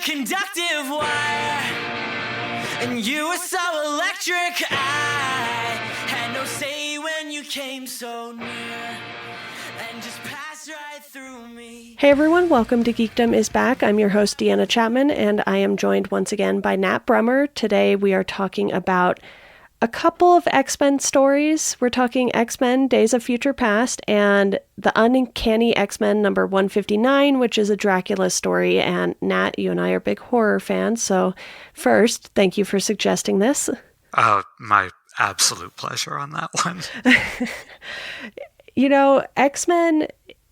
conductive wire, and you were so electric. I had no say when you came so near and just passed right through me. Hey everyone, welcome to Geekdom is Back. I'm your host, Deanna Chapman, and I am joined once again by Nat Brehmer. Today we are talking about a couple of X-Men stories. We're talking X-Men Days of Future Past and the Uncanny X-Men number 159, which is a Dracula story. And Nat, you and I are big horror fans, so first, thank you for suggesting this. My absolute pleasure on that one. You know, X-Men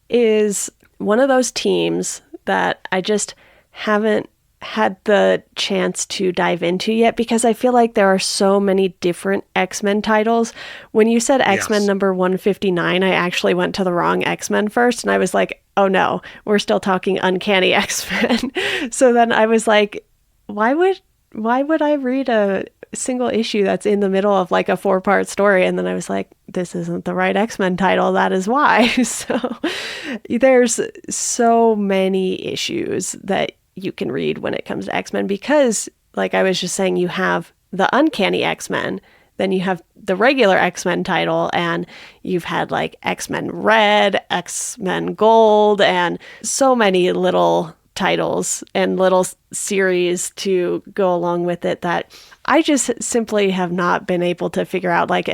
is one of those teams that I just haven't had the chance to dive into yet because I feel like there are so many different X-Men titles. When you said X-Men number 159, I actually went to the wrong X-Men first, and I was like, oh no, we're still talking Uncanny X-Men. So then I was like, why would I read a single issue that's in the middle of like a 4-part story? And then I was like, this isn't the right X-Men title, that is why. So there's so many issues that you can read when it comes to X-Men because, like I was just saying, you have the Uncanny X-Men, then you have the regular X-Men title, and you've had like X-Men Red, X-Men Gold, and so many little titles and little series to go along with it that I just simply have not been able to figure out like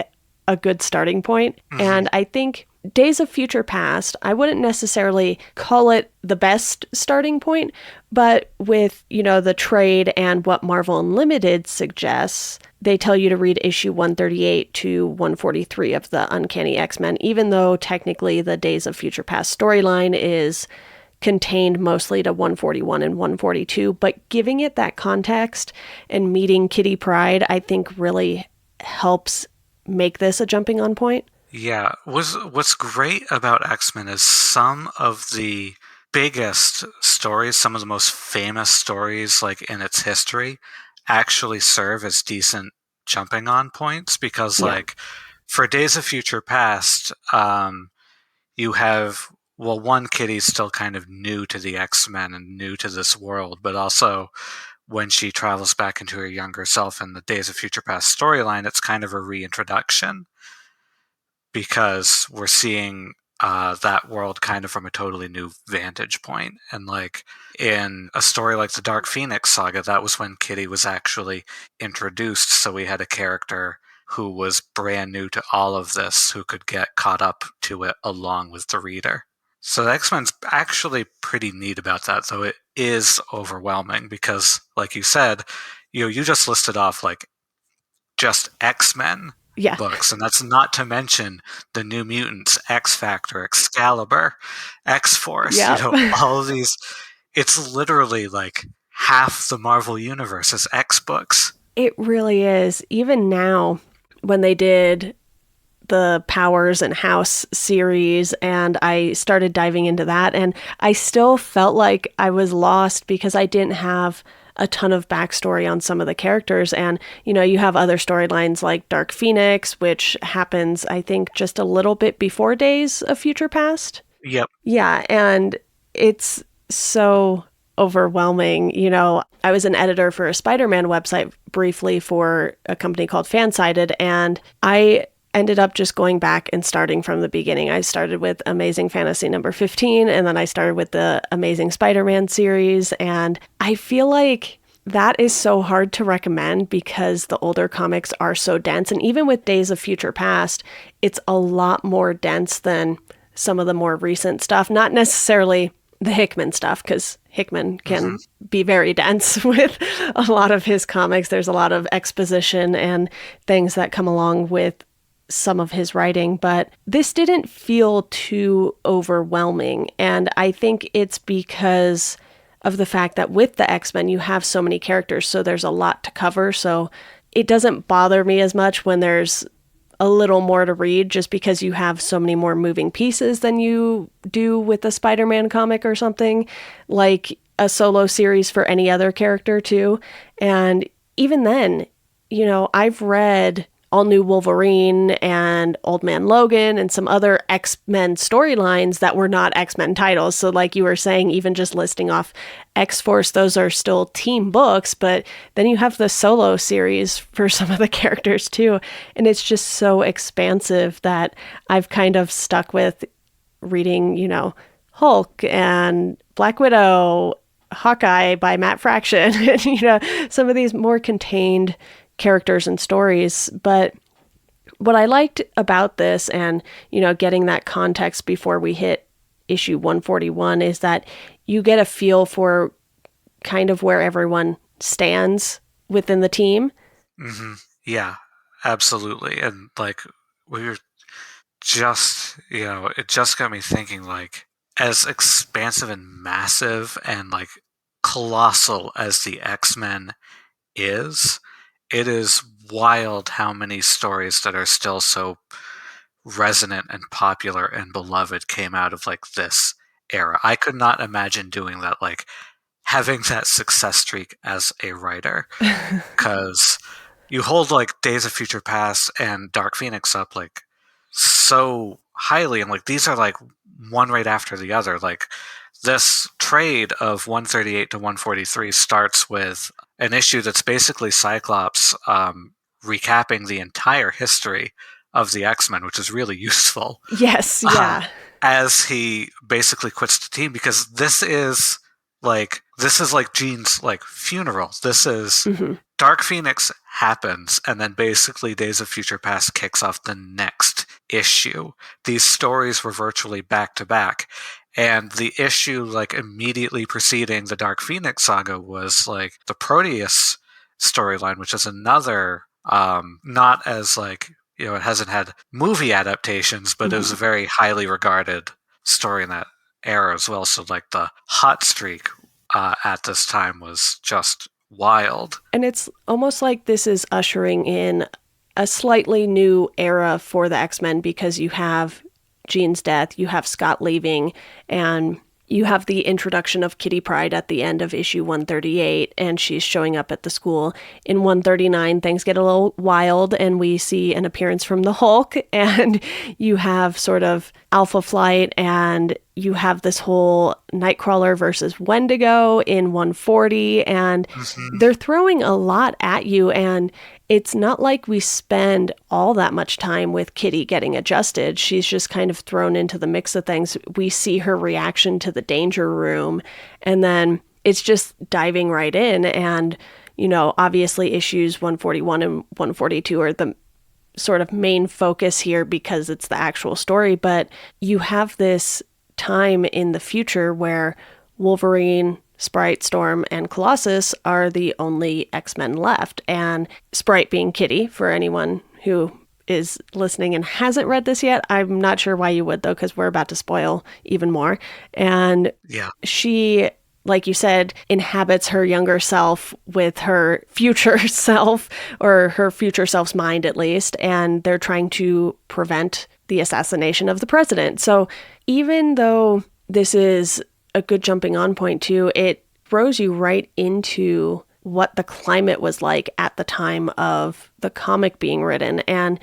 a good starting point. Mm-hmm. And I think Days of Future Past, I wouldn't necessarily call it the best starting point, but with, you know, the trade and what Marvel Unlimited suggests, they tell you to read issue 138 to 143 of the Uncanny X-Men, even though technically the Days of Future Past storyline is contained mostly to 141 and 142, but giving it that context and meeting Kitty Pryde, I think really helps make this a jumping on point. Yeah, what's great about X-Men is some of the biggest stories, some of the most famous stories like in its history actually serve as decent jumping on points because like for Days of Future Past, you have, well, one, Kitty's still kind of new to the X-Men and new to this world, but also when she travels back into her younger self in the Days of Future Past storyline, it's kind of a reintroduction because we're seeing that world kind of from a totally new vantage point. And like in a story like the Dark Phoenix saga, that was when Kitty was actually introduced. So we had a character who was brand new to all of this, who could get caught up to it along with the reader. So the X-Men's actually pretty neat about that, though it is overwhelming because, like you said, you just listed off like just X-Men books, and that's not to mention the New Mutants, X-Factor, Excalibur, X-Force, all of these. It's literally like half the Marvel universe is X books. It really is. Even now, when they did the Powers and House series, and I started diving into that, and I still felt like I was lost because I didn't have a ton of backstory on some of the characters. And, you know, you have other storylines like Dark Phoenix, which happens, I think, just a little bit before Days of Future Past. Yep. Yeah, and it's so overwhelming. You know, I was an editor for a Spider-Man website briefly for a company called Fansided, and I ended up just going back and starting from the beginning. I started with Amazing Fantasy number 15, and then I started with the Amazing Spider-Man series, and I feel like that is so hard to recommend because the older comics are so dense, and even with Days of Future Past, it's a lot more dense than some of the more recent stuff. Not necessarily the Hickman stuff, because Hickman can be very dense with a lot of his comics. There's a lot of exposition and things that come along with some of his writing, but this didn't feel too overwhelming. And I think it's because of the fact that with the X-Men, you have so many characters, so there's a lot to cover. So it doesn't bother me as much when there's a little more to read, just because you have so many more moving pieces than you do with a Spider-Man comic or something, like a solo series for any other character too. And even then, you know, I've read All New Wolverine and Old Man Logan and some other X-Men storylines that were not X-Men titles. So like you were saying, even just listing off X-Force, those are still team books, but then you have the solo series for some of the characters too. And it's just so expansive that I've kind of stuck with reading, Hulk and Black Widow, Hawkeye by Matt Fraction, and, some of these more contained characters and stories. But what I liked about this and, getting that context before we hit issue 141 is that you get a feel for kind of where everyone stands within the team. Mm-hmm. Yeah, absolutely. And like we were just, it just got me thinking, like, as expansive and massive and like colossal as the X-Men is, it is wild how many stories that are still so resonant and popular and beloved came out of like this era. I could not imagine doing that, like having that success streak as a writer, because you hold like Days of Future Past and Dark Phoenix up like so highly, and like these are like one right after the other. Like this trade of 138 to 143 starts with an issue that's basically Cyclops recapping the entire history of the X-Men, which is really useful. Yes, yeah. As he basically quits the team, because this is like Jean's like funeral. This is Dark Phoenix happens, and then basically Days of Future Past kicks off the next issue. These stories were virtually back to back. And the issue like immediately preceding the Dark Phoenix saga was like the Proteus storyline, which is another not as like, it hasn't had movie adaptations, but it was a very highly regarded story in that era as well. So like the hot streak at this time was just wild. And it's almost like this is ushering in a slightly new era for the X-Men, because you have Jean's death, you have Scott leaving, and you have the introduction of Kitty Pryde at the end of issue 138, and she's showing up at the school. In 139, things get a little wild, and we see an appearance from the Hulk, and you have sort of Alpha Flight, and you have this whole Nightcrawler versus Wendigo in 140, and they're throwing a lot at you, and it's not like we spend all that much time with Kitty getting adjusted. She's just kind of thrown into the mix of things. We see her reaction to the danger room, and then it's just diving right in. And, obviously issues 141 and 142 are the sort of main focus here because it's the actual story. But you have this time in the future where Wolverine, Sprite, Storm, and Colossus are the only X-Men left. And Sprite being Kitty, for anyone who is listening and hasn't read this yet. I'm not sure why you would, though, because we're about to spoil even more. And she, like you said, inhabits her younger self with her future self, or her future self's mind at least, and they're trying to prevent the assassination of the president. So even though this is a good jumping on point too, it throws you right into what the climate was like at the time of the comic being written. And,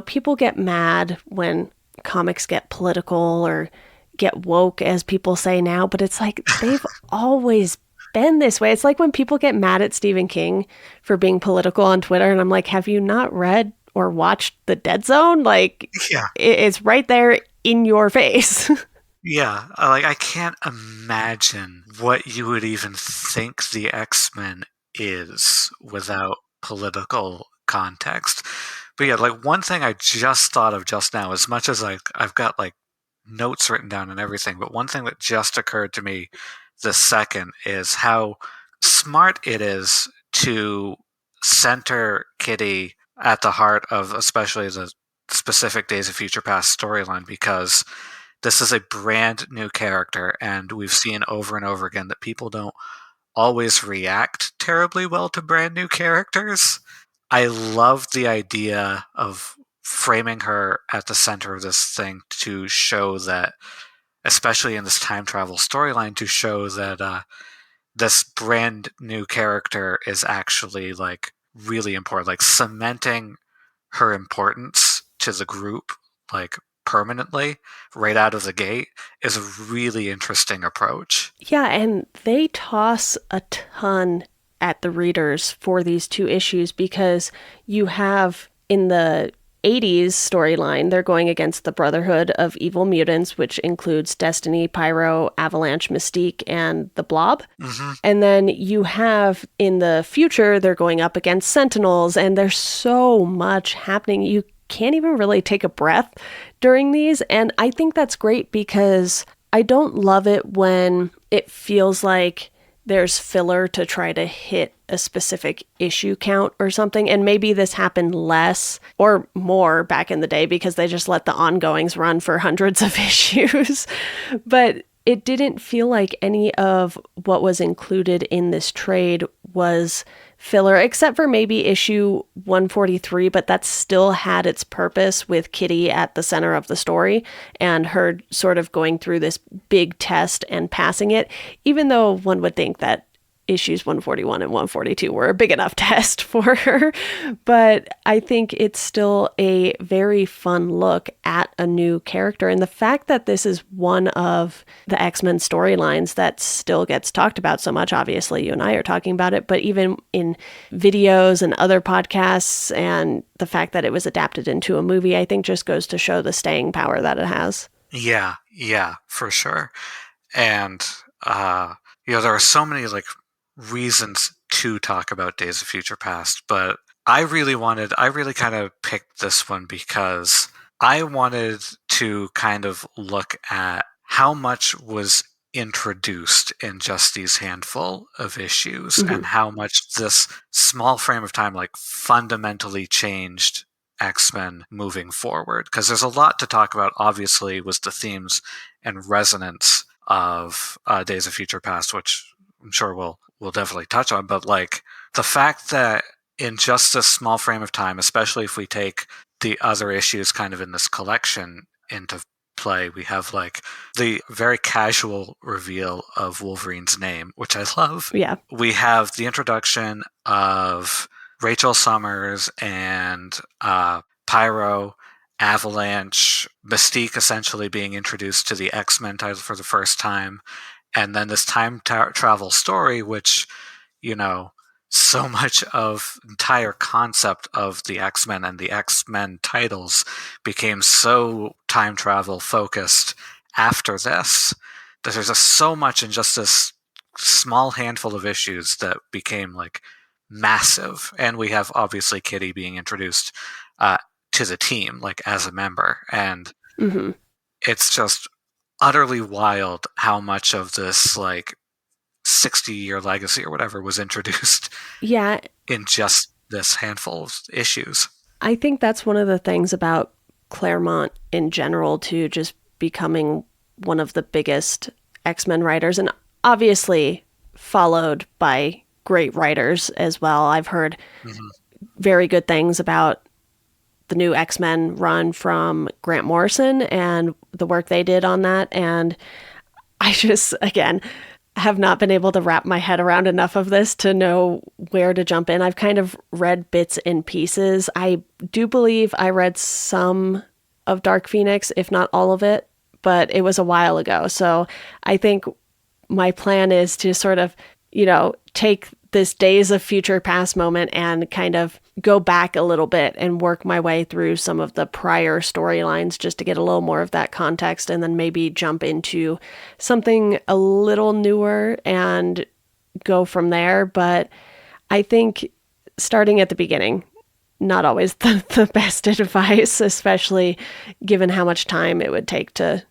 people get mad when comics get political or get woke, as people say now, but it's like they've always been this way. It's like when people get mad at Stephen King for being political on Twitter, and I'm like, have you not read or watched The Dead Zone? Like, it's right there in your face. Yeah, like I can't imagine what you would even think the X-Men is without political context. But yeah, like one thing I just thought of just now, as much as I've got like notes written down and everything, but one thing that just occurred to me this second is how smart it is to center Kitty at the heart of especially the specific Days of Future Past storyline, because this is a brand new character, and we've seen over and over again that people don't always react terribly well to brand new characters. I love the idea of framing her at the center of this thing to show that, especially in this time travel storyline, to show that this brand new character is actually like really important, like cementing her importance to the group, like, permanently right out of the gate is a really interesting approach. Yeah, and they toss a ton at the readers for these two issues because you have in the 80s storyline, they're going against the Brotherhood of Evil Mutants, which includes Destiny, Pyro, Avalanche, Mystique, and the Blob. Mm-hmm. And then you have in the future, they're going up against Sentinels, and there's so much happening. You can't even really take a breath during these. And I think that's great because I don't love it when it feels like there's filler to try to hit a specific issue count or something. And maybe this happened less or more back in the day because they just let the ongoings run for hundreds of issues. But it didn't feel like any of what was included in this trade was filler, except for maybe issue 143, but that still had its purpose with Kitty at the center of the story and her sort of going through this big test and passing it, even though one would think that issues 141 and 142 were a big enough test for her. But I think it's still a very fun look at a new character. And the fact that this is one of the X-Men storylines that still gets talked about so much, obviously you and I are talking about it, but even in videos and other podcasts, and the fact that it was adapted into a movie, I think just goes to show the staying power that it has. Yeah, for sure. And, there are so many, like, reasons to talk about Days of Future Past, but I really kind of picked this one because I wanted to kind of look at how much was introduced in just these handful of issues and how much this small frame of time, like, fundamentally changed X-Men moving forward. Because there's a lot to talk about, obviously, was the themes and resonance of Days of Future Past, which I'm sure we'll definitely touch on, but, like, the fact that in just a small frame of time, especially if we take the other issues kind of in this collection into play, we have, like, the very casual reveal of Wolverine's name, which I love. Yeah. We have the introduction of Rachel Summers and Pyro, Avalanche, Mystique essentially being introduced to the X-Men title for the first time. And then this time travel story, which, so much of the entire concept of the X-Men and the X-Men titles became so time travel focused after this that there's just so much in just this small handful of issues that became, like, massive. And we have obviously Kitty being introduced to the team, like, as a member. And it's just utterly wild how much of this, like, 60-year legacy or whatever was introduced in just this handful of issues. I think that's one of the things about Claremont in general, too, just becoming one of the biggest X-Men writers, and obviously followed by great writers as well. I've heard very good things about the new X-Men run from Grant Morrison and the work they did on that. And I just, again, have not been able to wrap my head around enough of this to know where to jump in. I've kind of read bits and pieces. I do believe I read some of Dark Phoenix, if not all of it, but it was a while ago. So I think my plan is to sort of, take this Days of Future Past moment and kind of go back a little bit and work my way through some of the prior storylines just to get a little more of that context, and then maybe jump into something a little newer and go from there. But I think starting at the beginning, not always the best advice, especially given how much time it would take to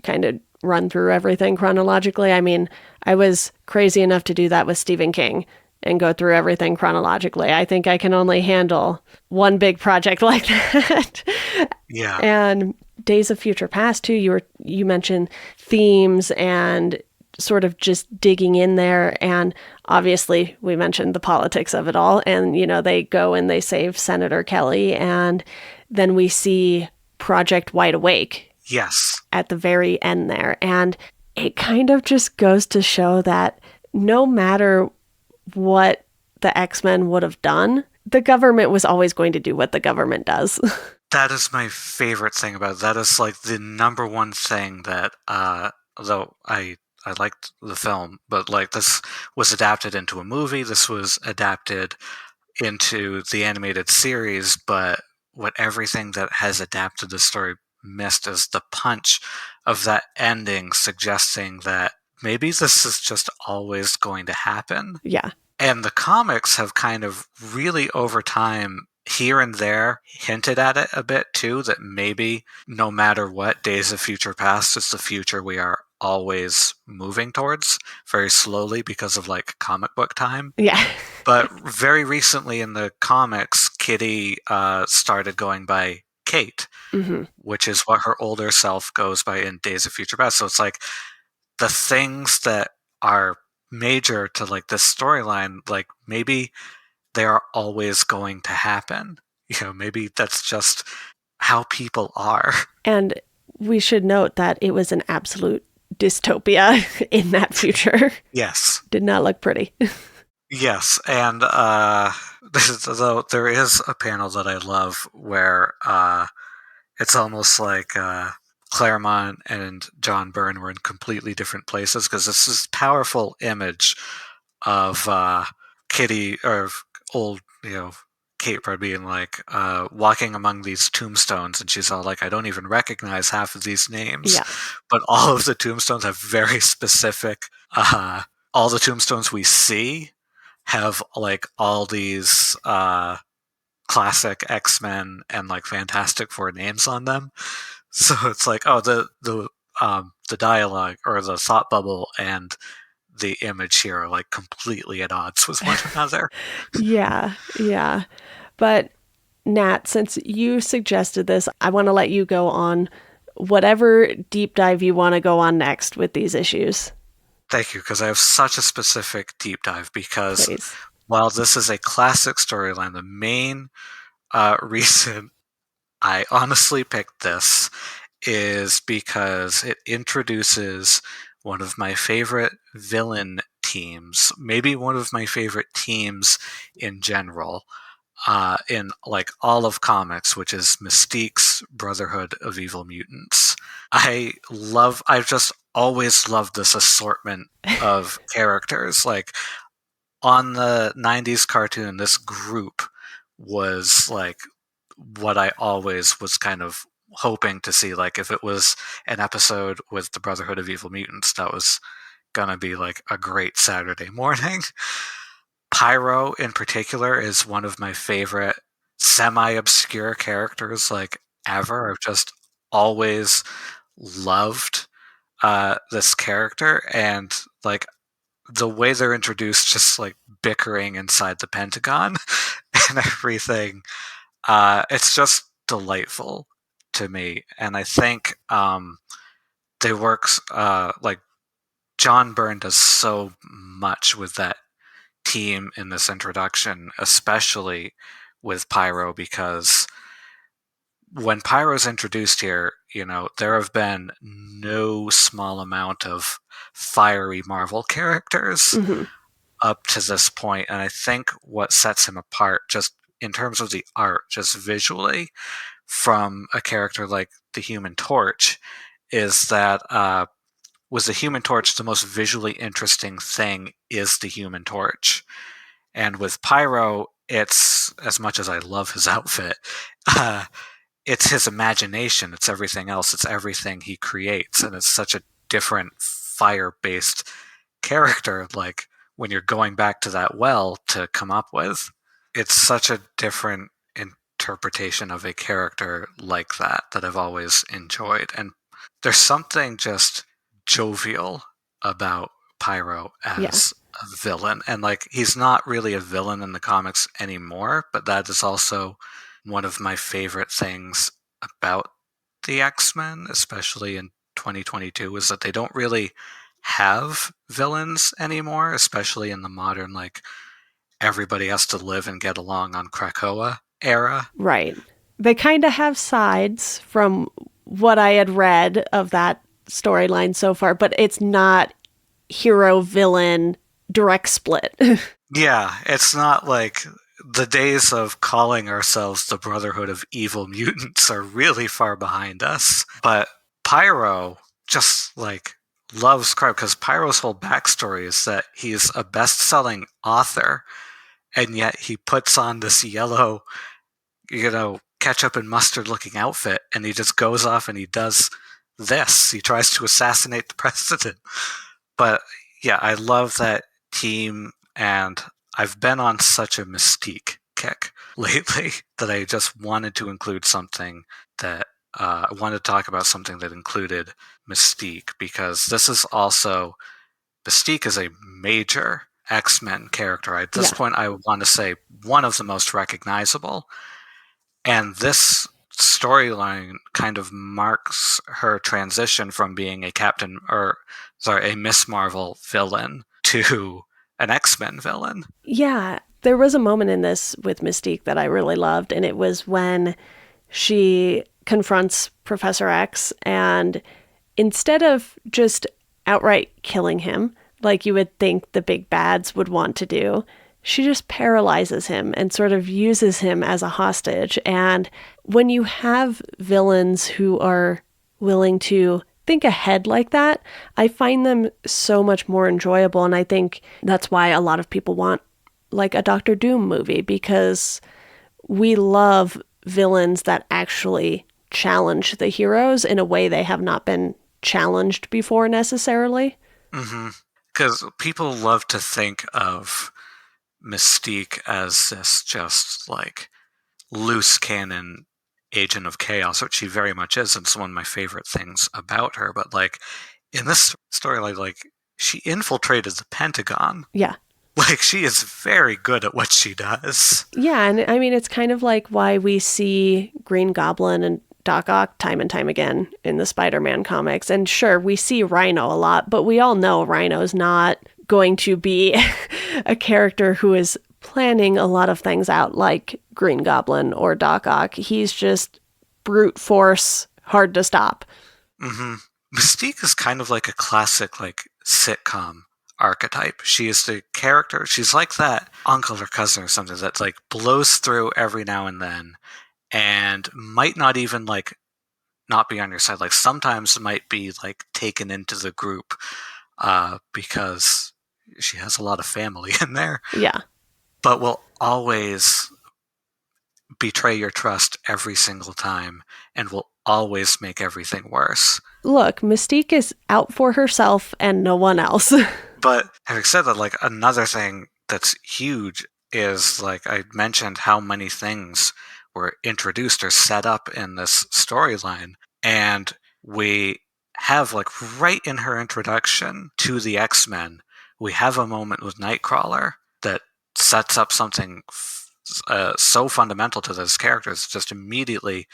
kind of run through everything chronologically. I mean, I was crazy enough to do that with Stephen King and go through everything chronologically. I think I can only handle one big project like that. Yeah. And Days of Future Past too, you mentioned themes and sort of just digging in there, and obviously we mentioned the politics of it all, and they go and they save Senator Kelly, and then we see Project Wide Awake. Yes. At the very end there. And it kind of just goes to show that no matter what the X-Men would have done, the government was always going to do what the government does. That is my favorite thing about it. That is like the number one thing that, although I liked the film, but like this was adapted into a movie, this was adapted into the animated series, but what everything that has adapted the story missed is the punch of that ending suggesting that maybe this is just always going to happen. Yeah. And the comics have kind of really over time here and there hinted at it a bit too, that maybe no matter what, Days of Future Past is the future we are always moving towards very slowly because of like comic book time. Yeah. But very recently in the comics, Kitty started going by Kate, which is what her older self goes by in Days of Future Past. So it's like the things that are major to like this storyline, like maybe they are always going to happen. Maybe that's just how people are. And we should note that it was an absolute dystopia in that future. Yes. Did not look pretty. Yes, and though there is a panel that I love where it's almost like Claremont and John Byrne were in completely different places, because it's this powerful image of Kitty, or old, Kate Rudd being like walking among these tombstones, and she's all like, I don't even recognize half of these names. Yeah. But all of the tombstones have very specific, all the tombstones we see have like all these classic X-Men and like Fantastic Four names on them. So it's like, oh, the dialogue or the thought bubble and the image here are like completely at odds with one another. Yeah. But Nat, since you suggested this, I want to let you go on whatever deep dive you want to go on next with these issues. Thank you, because I have such a specific deep dive, because Please. while this is a classic storyline, the main reason I honestly picked this is because it introduces one of my favorite villain teams, maybe one of my favorite teams in general, in like all of comics, which is Mystique's Brotherhood of Evil Mutants. I've just always loved this assortment of characters. Like on the 90s cartoon, this group was like what I always was kind of hoping to see. Like if it was an episode with the Brotherhood of Evil Mutants, that was gonna be like a great Saturday morning. Pyro in particular is one of my favorite semi-obscure characters like ever. I've just always loved this character, and like the way they're introduced, just like bickering inside the Pentagon and everything, it's just delightful to me. And I think they works like John Byrne does so much with that team in this introduction, especially with Pyro, because when Pyro's introduced here, there have been no small amount of fiery Marvel characters up to this point. And I think what sets him apart, just in terms of the art, just visually, from a character like the Human Torch, is that with the Human Torch, the most visually interesting thing is the Human Torch. And with Pyro, it's, as much as I love his outfit, it's his imagination, it's everything else, it's everything he creates, and it's such a different fire-based character, like when you're going back to that well to come up with. It's such a different interpretation of a character like that I've always enjoyed. And there's something just jovial about Pyro as a villain. And like, he's not really a villain in the comics anymore, but that is also one of my favorite things about the X-Men, especially in 2022, is that they don't really have villains anymore, especially in the modern, like, everybody has to live and get along on Krakoa era. Right. They kind of have sides from what I had read of that storyline so far, but it's not hero villain direct split. Yeah, it's not like the days of calling ourselves the Brotherhood of Evil Mutants are really far behind us. But Pyro just like loves crime because Pyro's whole backstory is that he's a best-selling author, and yet he puts on this yellow, ketchup and mustard looking outfit, and he just goes off and he does this. He tries to assassinate the president. But yeah, I love that team, and I've been on such a Mystique kick lately that I just wanted to include something that I wanted to talk about something that included Mystique, because this is also Mystique is a major X-Men character. At this point, I want to say one of the most recognizable. And this storyline kind of marks her transition from being a Miss Marvel villain to an X-Men villain. Yeah, there was a moment in this with Mystique that I really loved, and it was when she confronts Professor X, and instead of just outright killing him, like you would think the big bads would want to do, she just paralyzes him and sort of uses him as a hostage. And when you have villains who are willing to think ahead like that, I find them so much more enjoyable. And I think that's why a lot of people want like a Doctor Doom movie, because we love villains that actually challenge the heroes in a way they have not been challenged before necessarily. Because people love to think of Mystique as this just like loose cannon agent of chaos, which she very much is, and it's one of my favorite things about her. But like in this storyline, like she infiltrated the Pentagon. Yeah. Like she is very good at what she does. Yeah, and I mean it's kind of like why we see Green Goblin and Doc Ock time and time again in the Spider-Man comics. And sure, we see Rhino a lot, but we all know Rhino's not going to be a character who is planning a lot of things out like Green Goblin or Doc Ock. He's just brute force, hard to stop. Mystique is kind of like a classic like sitcom archetype. She is the character. She's like that uncle or cousin or something that like blows through every now and then, and might not even like not be on your side. Like sometimes might be like taken into the group because she has a lot of family in there. Yeah. But will always betray your trust every single time and will always make everything worse. Look, Mystique is out for herself and no one else. But having said that, like another thing that's huge is like I mentioned how many things were introduced or set up in this storyline, and we have like right in her introduction to the X-Men, we have a moment with Nightcrawler that sets up something so fundamental to those characters, just immediately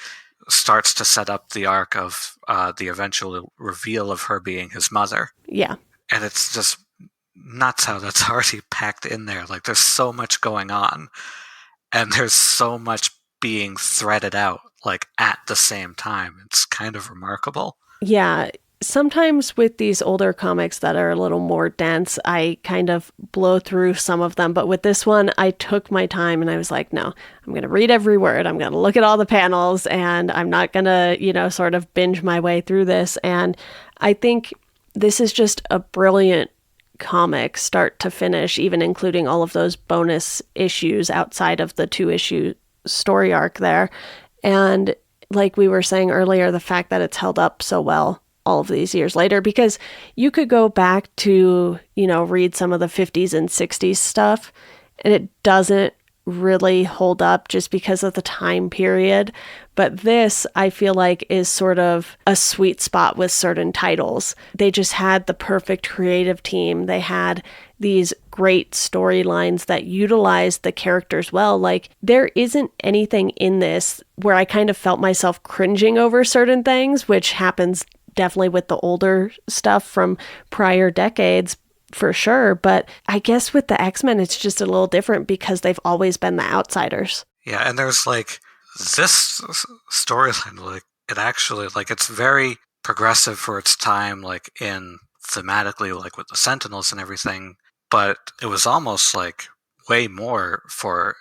starts to set up the arc of the eventual reveal of her being his mother. Yeah. And it's just nuts how that's already packed in there. Like there's so much going on, and there's so much being threaded out like at the same time. It's kind of remarkable. Yeah. Sometimes with these older comics that are a little more dense, I kind of blow through some of them. But with this one, I took my time and I was like, no, I'm going to read every word. I'm going to look at all the panels, and I'm not going to, sort of binge my way through this. And I think this is just a brilliant comic start to finish, even including all of those bonus issues outside of the 2-issue story arc there. And like we were saying earlier, the fact that it's held up so well all of these years later, because you could go back to, read some of the 50s and 60s stuff, and it doesn't really hold up just because of the time period. But this, I feel like, is sort of a sweet spot with certain titles. They just had the perfect creative team. They had these great storylines that utilized the characters well. Like, there isn't anything in this where I kind of felt myself cringing over certain things, which happens definitely with the older stuff from prior decades, for sure. But I guess with the X-Men, it's just a little different because they've always been the outsiders. Yeah, and there's like this storyline, like it actually, like it's very progressive for its time, like in thematically, like with the Sentinels and everything. But it was almost like way more for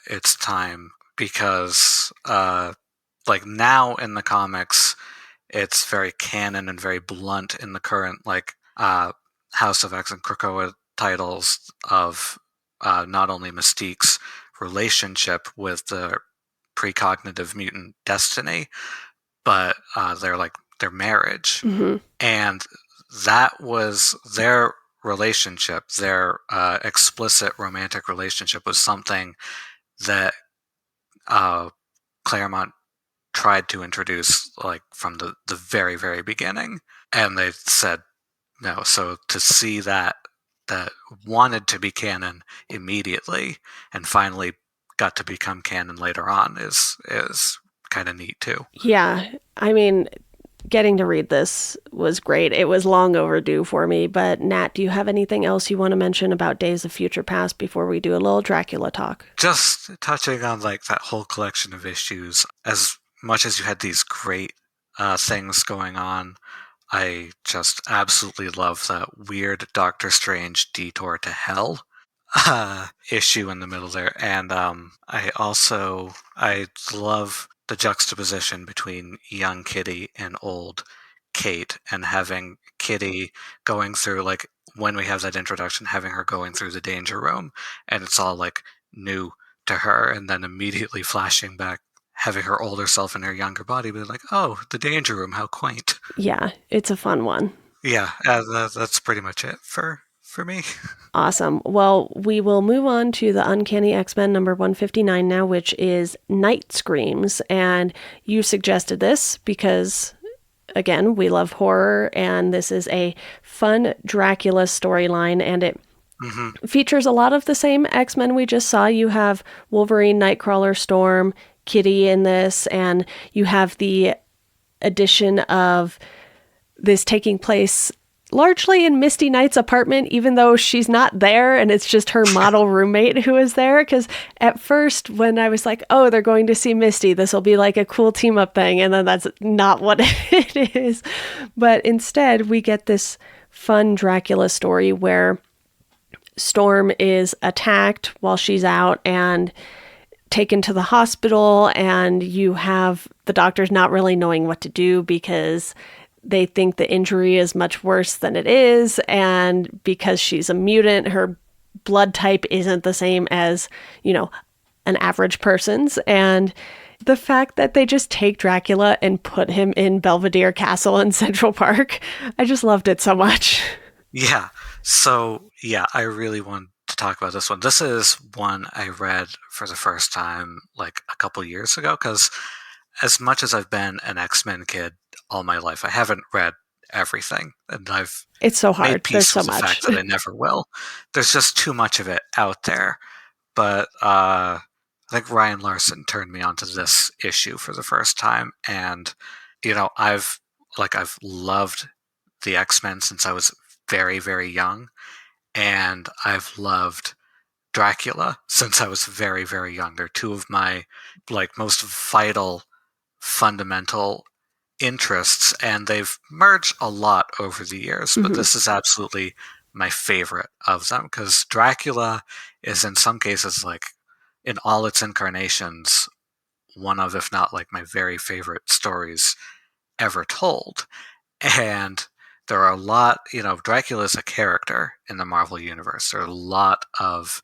its time because like now in the comics it's very canon and very blunt in the current like House of X and Krakoa titles of not only Mystique's relationship with the precognitive mutant Destiny, but their marriage. Mm-hmm. And that was their relationship, their explicit romantic relationship was something that Claremont tried to introduce like from the very, very beginning. And they said no. So to see that wanted to be canon immediately and finally got to become canon later on is kind of neat too. Yeah. I mean, getting to read this was great. It was long overdue for me. But Nat, do you have anything else you want to mention about Days of Future Past before we do a little Dracula talk? Just touching on like that whole collection of issues, as much as you had these great things going on, I just absolutely love that weird Doctor Strange detour to hell issue in the middle there. And I love the juxtaposition between young Kitty and old Kate, and having Kitty going through, like, when we have that introduction, having her going through the danger room, and it's all like new to her, and then immediately flashing back, having her older self in her younger body, be like, oh, the danger room, how quaint. Yeah, it's a fun one. Yeah, that's pretty much it for me. Awesome. Well, we will move on to the Uncanny X-Men number 159 now, which is Night Screams. And you suggested this because, again, we love horror, and this is a fun Dracula storyline, and it features a lot of the same X-Men we just saw. You have Wolverine, Nightcrawler, Storm, Kitty in this, and you have the addition of this taking place largely in Misty Knight's apartment, even though she's not there and it's just her model roommate who is there. Because at first, when I was like, oh, they're going to see Misty, this will be like a cool team up thing. And then that's not what it is. But instead, we get this fun Dracula story where Storm is attacked while she's out and taken to the hospital. And you have the doctors not really knowing what to do because they think the injury is much worse than it is, and because she's a mutant, her blood type isn't the same as, an average person's. And the fact that they just take Dracula and put him in Belvedere Castle in Central Park, I just loved it so much. Yeah. So, yeah, I really want to talk about this one. This is one I read for the first time like a couple years ago, because as much as I've been an X-Men kid all my life, I haven't read everything, and it's so hard. made peace There's so with the much. fact that I never will. There's just too much of it out there. But I think Ryan Larson turned me onto this issue for the first time, and I've loved the X-Men since I was very, very young, and I've loved Dracula since I was very, very young. They're two of my most vital, fundamental interests, and they've merged a lot over the years, but this is absolutely my favorite of them, because Dracula is in some cases, like in all its incarnations, one of, if not like my very favorite stories ever told. And there are a lot, Dracula is a character in the Marvel Universe. There are a lot of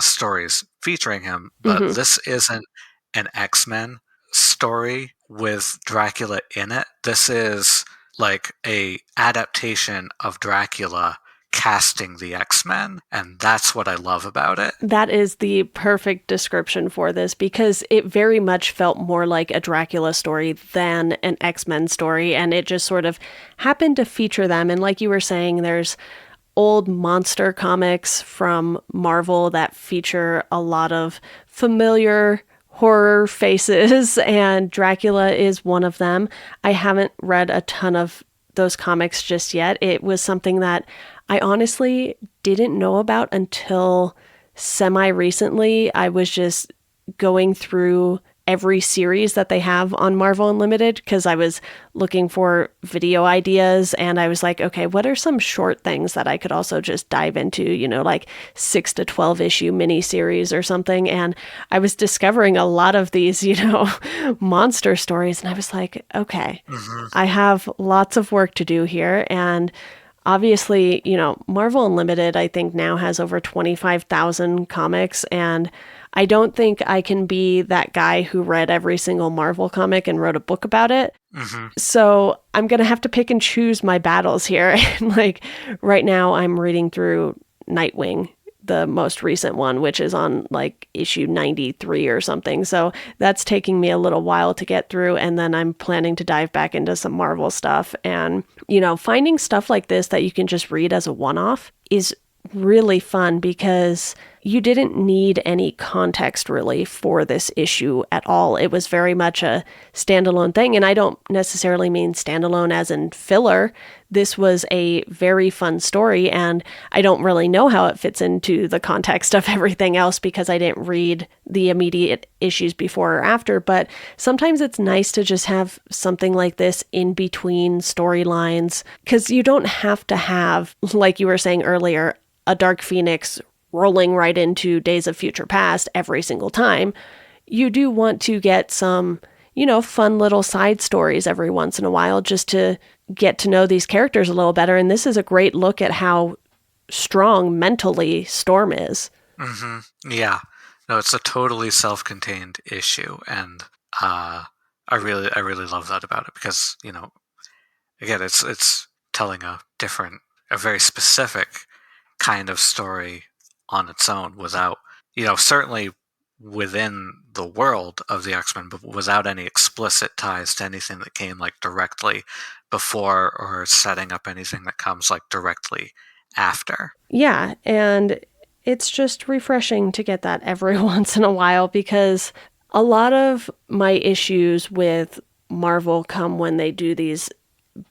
stories featuring him, but this isn't an X-Men story with Dracula in it. This is like a adaptation of Dracula casting the X-Men, and that's what I love about it. That is the perfect description for this, because it very much felt more like a Dracula story than an X-Men story, and it just sort of happened to feature them. And like you were saying, there's old monster comics from Marvel that feature a lot of familiar horror faces, and Dracula is one of them. I haven't read a ton of those comics just yet. It was something that I honestly didn't know about until semi-recently. I was just going through every series that they have on Marvel Unlimited because I was looking for video ideas, and I was like, okay, what are some short things that I could also just dive into, like 6 to 12 issue miniseries or something. And I was discovering a lot of these, monster stories, and I was like, okay, I have lots of work to do here. And obviously, Marvel Unlimited, I think now has over 25,000 comics, and I don't think I can be that guy who read every single Marvel comic and wrote a book about it. So I'm going to have to pick and choose my battles here. And like right now I'm reading through Nightwing, the most recent one, which is on like issue 93 or something. So that's taking me a little while to get through. And then I'm planning to dive back into some Marvel stuff. And, finding stuff like this that you can just read as a one-off is really fun because you didn't need any context really for this issue at all. It was very much a standalone thing. And I don't necessarily mean standalone as in filler. This was a very fun story, and I don't really know how it fits into the context of everything else because I didn't read the immediate issues before or after. But sometimes it's nice to just have something like this in between storylines because you don't have to have, like you were saying earlier, a Dark Phoenix rolling right into Days of Future Past every single time. You do want to get some, fun little side stories every once in a while just to get to know these characters a little better. And this is a great look at how strong mentally Storm is. Yeah. No, it's a totally self-contained issue. And I really love that about it because, again, it's telling a very specific kind of story on its own without, certainly within the world of the X-Men, but without any explicit ties to anything that came like directly before or setting up anything that comes like directly after. Yeah, and it's just refreshing to get that every once in a while because a lot of my issues with Marvel come when they do these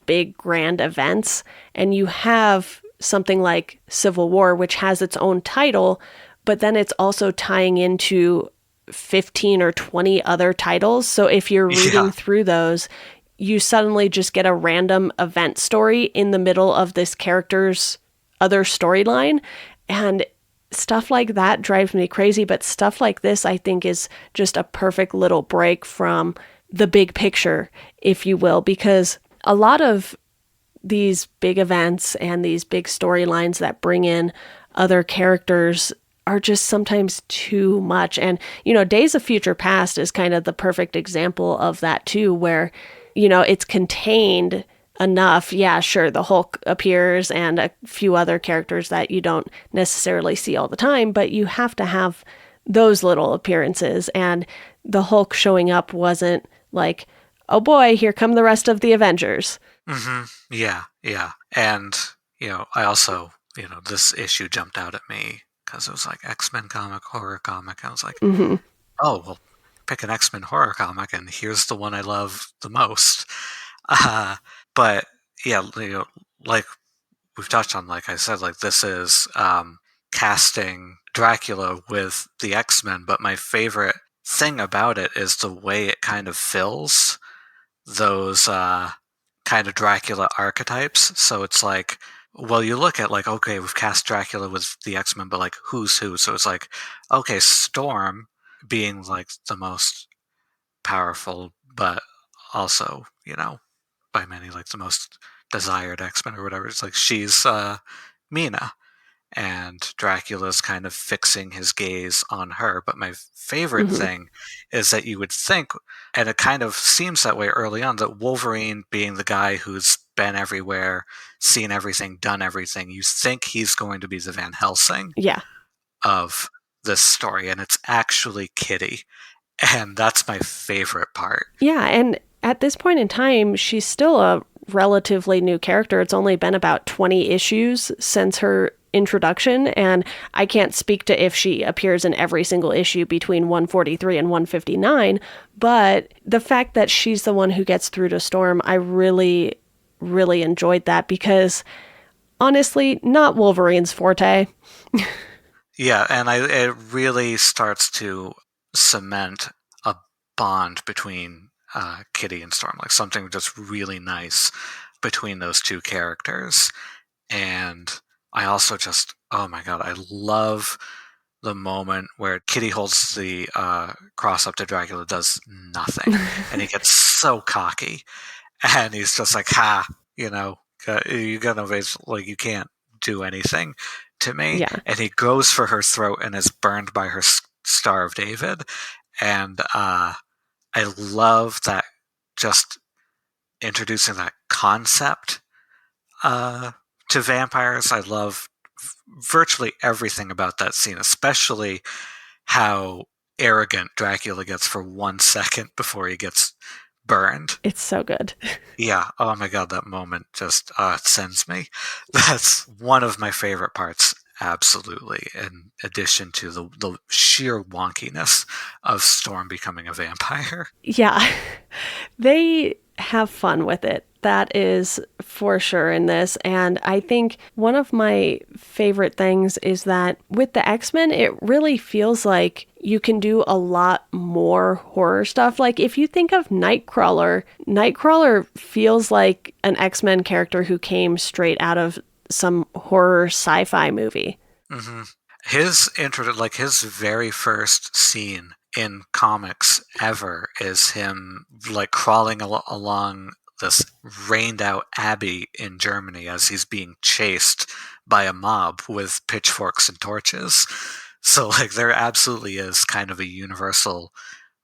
big grand events, and you have something like Civil War, which has its own title, but then it's also tying into 15 or 20 other titles. So if you're reading through those, you suddenly just get a random event story in the middle of this character's other storyline. And stuff like that drives me crazy. But stuff like this, I think, is just a perfect little break from the big picture, if you will, because a lot of these big events and these big storylines that bring in other characters are just sometimes too much. And, Days of Future Past is kind of the perfect example of that too, where, it's contained enough. Yeah, sure, the Hulk appears and a few other characters that you don't necessarily see all the time, but you have to have those little appearances. And the Hulk showing up wasn't like, oh boy, here come the rest of the Avengers. Yeah. And, I also, this issue jumped out at me because it was like X-Men comic, horror comic. I was like, oh, well, pick an X-Men horror comic, and here's the one I love the most. But, yeah, like we've touched on, like I said, like this is casting Dracula with the X-Men, but my favorite thing about it is the way it kind of fills those kind of Dracula archetypes. So it's like, well, you look at like, okay, we've cast Dracula with the X-Men, but like who's who? So it's like, okay, Storm being like the most powerful, but also, by many like the most desired X-Men or whatever. It's like she's Mina, and Dracula's kind of fixing his gaze on her. But my favorite thing is that you would think, and it kind of seems that way early on, that Wolverine being the guy who's been everywhere, seen everything, done everything, you think he's going to be the Van Helsing of this story, and it's actually Kitty. And that's my favorite part. Yeah, and at this point in time, she's still a relatively new character. It's only been about 20 issues since her introduction, and I can't speak to if she appears in every single issue between 143 and 159, but the fact that she's the one who gets through to Storm, I really, really enjoyed that because honestly, not Wolverine's forte. Yeah, and it really starts to cement a bond between Kitty and Storm, like something just really nice between those two characters. And I also just, oh my god, I love the moment where Kitty holds the cross up to Dracula, does nothing, and he gets so cocky, and he's just like, "Ha, you got no face, like you can't do anything to me." Yeah. And he goes for her throat and is burned by her Star of David, and I love that, just introducing that concept to vampires. I love virtually everything about that scene, especially how arrogant Dracula gets for 1 second before he gets burned. It's so good. Yeah. Oh my god, that moment just sends me. That's one of my favorite parts, absolutely, in addition to the sheer wonkiness of Storm becoming a vampire. Yeah. They have fun with it. That is for sure in this. And I think one of my favorite things is that with the X-Men, it really feels like you can do a lot more horror stuff. Like if you think of Nightcrawler, Nightcrawler feels like an X-Men character who came straight out of some horror sci-fi movie. Mm-hmm. His intro, like his very first scene in comics ever, is him like crawling along this rained out abbey in Germany as he's being chased by a mob with pitchforks and torches. So like there absolutely is kind of a universal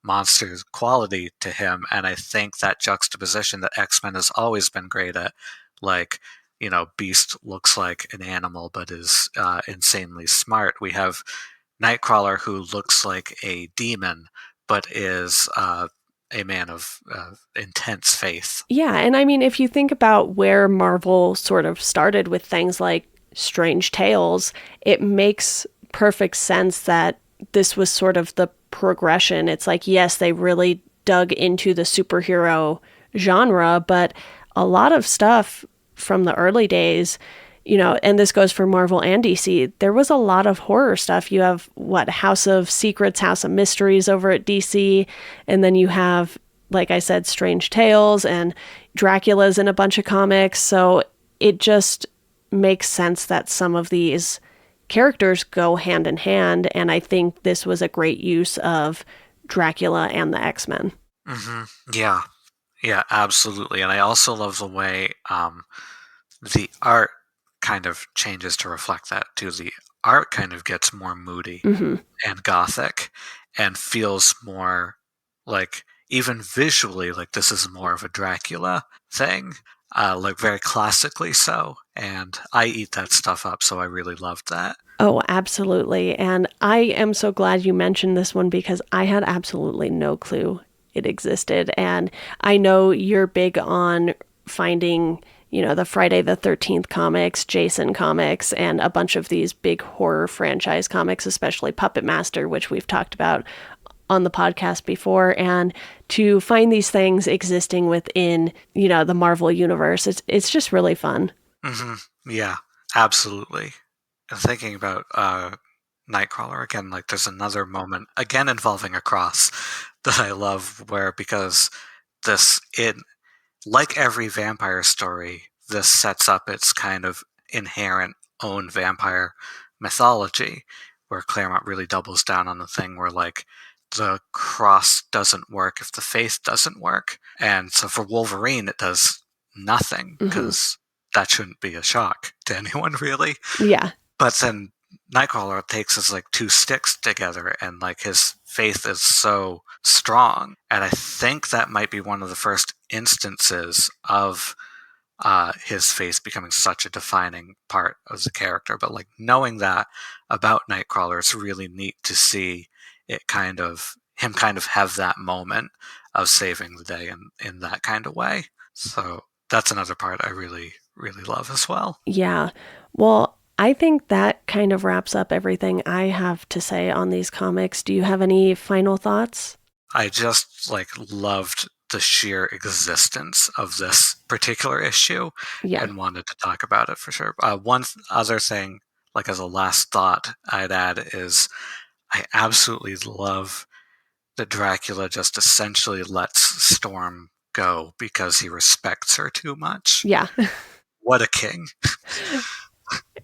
monster quality to him, and I think that juxtaposition that X-Men has always been great at, like, Beast looks like an animal but is insanely smart. We have Nightcrawler, who looks like a demon but is a man of intense faith. Yeah, and I mean, if you think about where Marvel sort of started with things like Strange Tales, it makes perfect sense that this was sort of the progression. It's like, yes, they really dug into the superhero genre, but a lot of stuff from the early days, and this goes for Marvel and DC, there was a lot of horror stuff. You have House of Secrets, House of Mysteries over at DC, and then you have, like I said, Strange Tales, and Dracula's in a bunch of comics. So it just makes sense that some of these characters go hand in hand, and I think this was a great use of Dracula and the X-Men. Mm-hmm. Yeah, absolutely. And I also love the way the art kind of changes to reflect that too. The art kind of gets more moody and gothic and feels more like, even visually, like this is more of a Dracula thing, like very classically so. And I eat that stuff up, so I really loved that. Oh, absolutely. And I am so glad you mentioned this one because I had absolutely no clue it existed. And I know you're big on finding, the Friday the 13th comics, Jason comics, and a bunch of these big horror franchise comics, especially Puppet Master, which we've talked about on the podcast before. And to find these things existing within, the Marvel universe, it's just really fun. Mm-hmm. Yeah, absolutely. And thinking about Nightcrawler again, like there's another moment again involving a cross that I love, where because like every vampire story, this sets up its kind of inherent own vampire mythology, where Claremont really doubles down on the thing where like the cross doesn't work if the faith doesn't work. And so for Wolverine, it does nothing because that shouldn't be a shock to anyone really. Yeah. But then Nightcrawler takes his like two sticks together, and like his faith is so strong. And I think that might be one of the first instances of his faith becoming such a defining part of the character. But like knowing that about Nightcrawler, it's really neat to see it him kind of have that moment of saving the day in that kind of way. So that's another part I really, really love as well. Yeah. Well, I think that kind of wraps up everything I have to say on these comics. Do you have any final thoughts? I just loved the sheer existence of this particular issue and wanted to talk about it for sure. One other thing, like as a last thought I'd add, is I absolutely love that Dracula just essentially lets Storm go because he respects her too much. Yeah. What a king.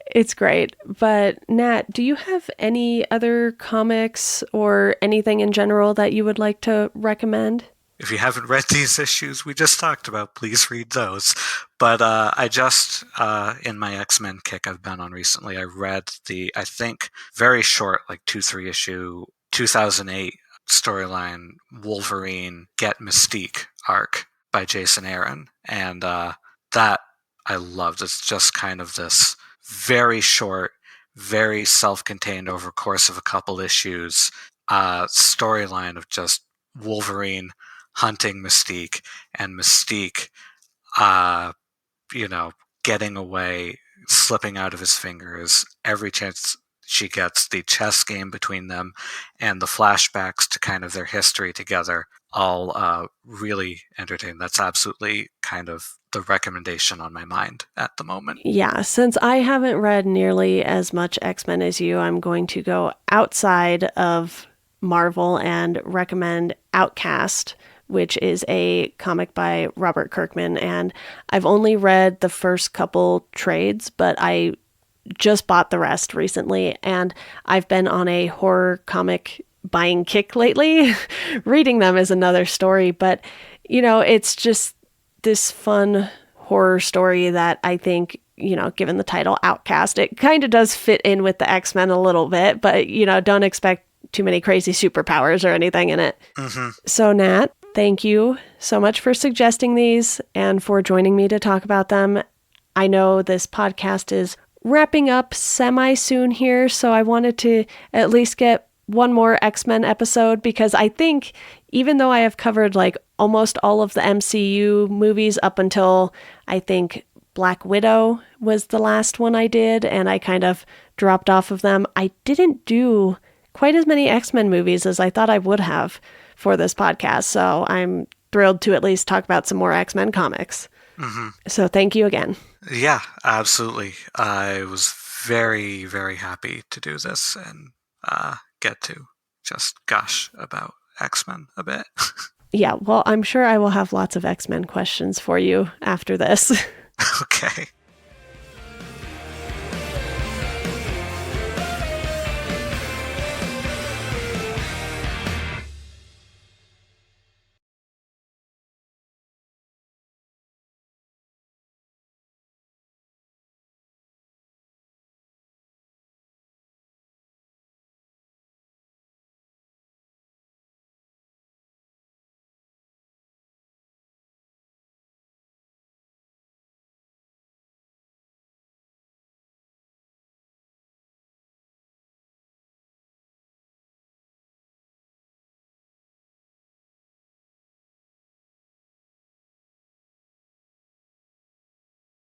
It's great. But Nat, do you have any other comics or anything in general that you would like to recommend? If you haven't read these issues we just talked about, please read those. But I just, in my X-Men kick I've been on recently, I read the, I think, very short, like 2-3 issue 2008 storyline Wolverine Get Mystique arc by Jason Aaron. And that I loved. It's just kind of this very short, very self-contained over course of a couple issues storyline of just Wolverine hunting Mystique and Mystique, getting away, slipping out of his fingers every chance she gets. The chess game between them and the flashbacks to kind of their history together, all really entertaining. That's absolutely kind of the recommendation on my mind at the moment. Yeah, since I haven't read nearly as much X-Men as you, I'm going to go outside of Marvel and recommend Outcast, which is a comic by Robert Kirkman. And I've only read the first couple trades, but I just bought the rest recently. And I've been on a horror comic buying kick lately. Reading them is another story, but, it's just this fun horror story that I think, given the title Outcast, it kind of does fit in with the X-Men a little bit, but, don't expect too many crazy superpowers or anything in it. Mm-hmm. So Nat, thank you so much for suggesting these and for joining me to talk about them. I know this podcast is wrapping up semi-soon here, so I wanted to at least get one more X-Men episode because I think even though I have covered like almost all of the MCU movies up until I think Black Widow was the last one I did and I kind of dropped off of them, I didn't do quite as many X-Men movies as I thought I would have for this podcast. So I'm thrilled to at least talk about some more X-Men comics. Mm-hmm. So thank you again. Yeah, absolutely. I was very, very happy to do this and get to just gush about X-Men a bit. Yeah, well, I'm sure I will have lots of X-Men questions for you after this. Okay.